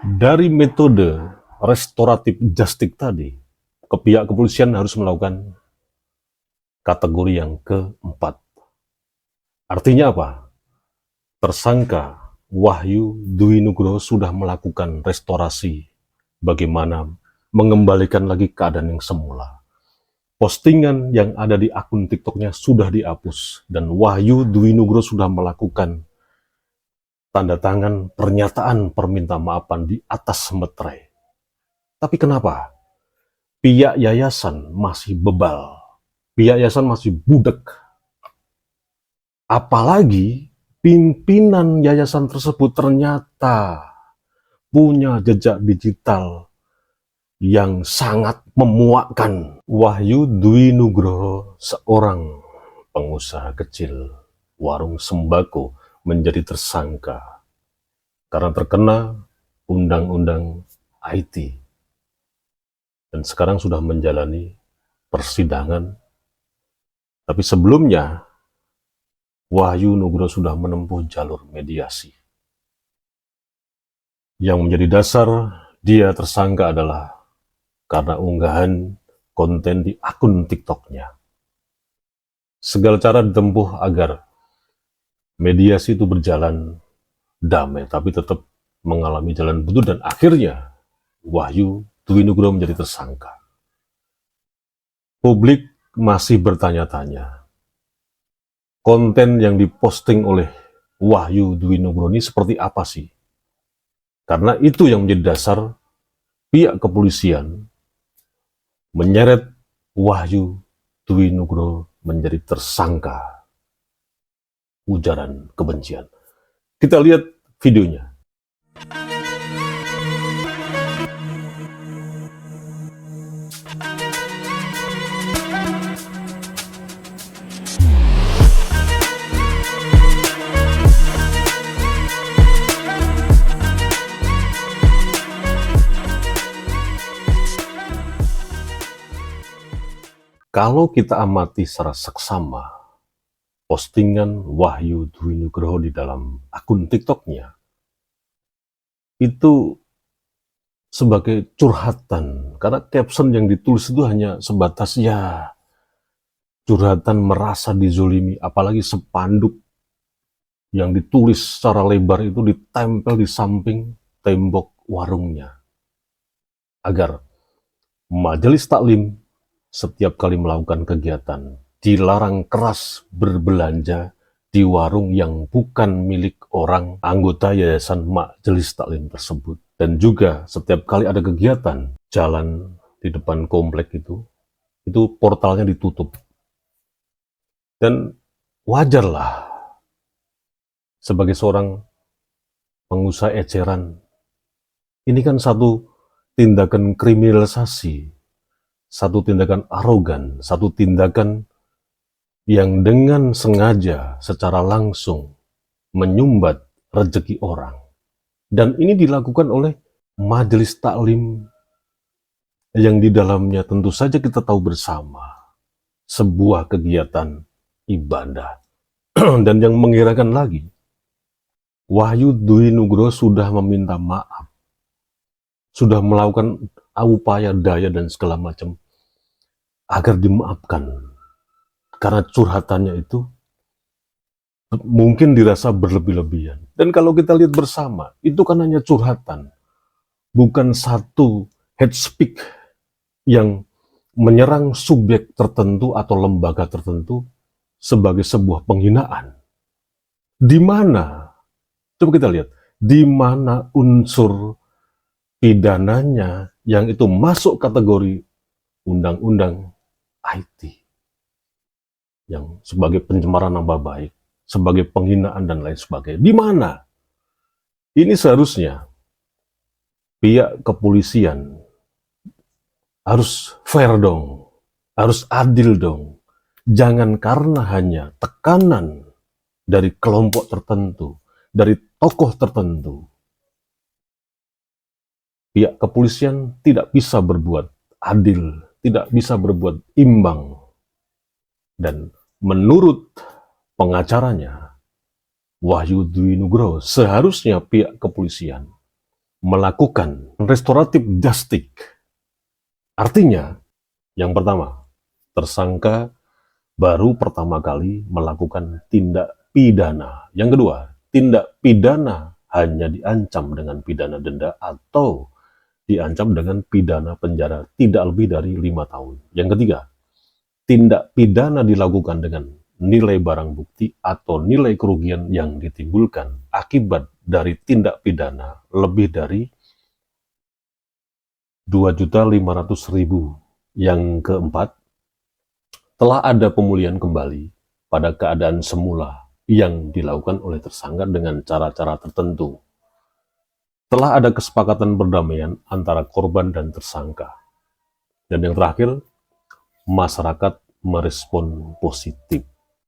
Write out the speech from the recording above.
Dari metode restoratif justice tadi, pihak kepolisian harus melakukan kategori yang keempat. Artinya apa? Tersangka Wahyu Dwi Nugroho sudah melakukan restorasi bagaimana mengembalikan lagi keadaan yang semula. Postingan yang ada di akun TikToknya sudah dihapus dan Wahyu Dwi Nugroho sudah melakukan tanda tangan pernyataan permintaan maafan di atas meterai. Tapi kenapa? Pihak yayasan masih bebal. Pihak yayasan masih budek. Apalagi pimpinan yayasan tersebut ternyata punya jejak digital yang sangat memuakkan. Wahyu Dwi Nugroho, seorang pengusaha kecil warung sembako, menjadi tersangka karena terkena undang-undang IT dan sekarang sudah menjalani persidangan. Tapi sebelumnya Wahyu Nugroho sudah menempuh jalur mediasi. Yang menjadi dasar dia tersangka adalah karena unggahan konten di akun TikToknya. Segala cara ditempuh agar mediasi itu berjalan damai, tapi tetap mengalami jalan buntu dan akhirnya Wahyu Dwi Nugroho menjadi tersangka. Publik masih bertanya-tanya, konten yang diposting oleh Wahyu Dwi Nugroho ini seperti apa sih? Karena itu yang menjadi dasar pihak kepolisian menyeret Wahyu Dwi Nugroho menjadi tersangka ujaran kebencian. Kita lihat videonya. Kalau kita amati secara seksama postingan Wahyu Dwi Nugroho di dalam akun TikToknya, itu sebagai curhatan, karena caption yang ditulis itu hanya sebatas ya curhatan merasa dizolimi, apalagi spanduk yang ditulis secara lebar itu ditempel di samping tembok warungnya agar majelis taklim setiap kali melakukan kegiatan dilarang keras berbelanja di warung yang bukan milik orang anggota yayasan majelis taklim tersebut. Dan juga setiap kali ada kegiatan jalan di depan komplek itu portalnya ditutup. Dan wajarlah sebagai seorang pengusaha eceran, ini kan satu tindakan kriminalisasi, satu tindakan arogan, satu tindakan yang dengan sengaja secara langsung menyumbat rezeki orang. Dan ini dilakukan oleh majelis taklim yang di dalamnya tentu saja kita tahu bersama sebuah kegiatan ibadah. Dan yang mengherankan lagi, Wahyu Dwi Nugroho sudah meminta maaf, sudah melakukan upaya daya dan segala macam agar dimaafkan, karena curhatannya itu mungkin dirasa berlebih-lebihan. Dan kalau kita lihat bersama, itu kan hanya curhatan, bukan satu hate speech yang menyerang subjek tertentu atau lembaga tertentu sebagai sebuah penghinaan. Di mana, coba kita lihat, di mana unsur pidananya yang itu masuk kategori undang-undang IT yang sebagai pencemaran nama baik, sebagai penghinaan dan lain sebagainya. Di mana? Ini seharusnya pihak kepolisian harus fair dong, harus adil dong. Jangan karena hanya tekanan dari kelompok tertentu, dari tokoh tertentu, pihak kepolisian tidak bisa berbuat adil, tidak bisa berbuat imbang. Dan menurut pengacaranya, Wahyu Dwi Nugroho, seharusnya pihak kepolisian melakukan restoratif justice. Artinya, yang pertama, tersangka baru pertama kali melakukan tindak pidana. Yang kedua, tindak pidana hanya diancam dengan pidana denda atau diancam dengan pidana penjara tidak lebih dari 5 tahun. Yang ketiga, tindak pidana dilakukan dengan nilai barang bukti atau nilai kerugian yang ditimbulkan akibat dari tindak pidana lebih dari 2.500.000. Yang keempat, telah ada pemulihan kembali pada keadaan semula yang dilakukan oleh tersangka dengan cara-cara tertentu. Telah ada kesepakatan perdamaian antara korban dan tersangka. Dan yang terakhir, masyarakat merespon positif.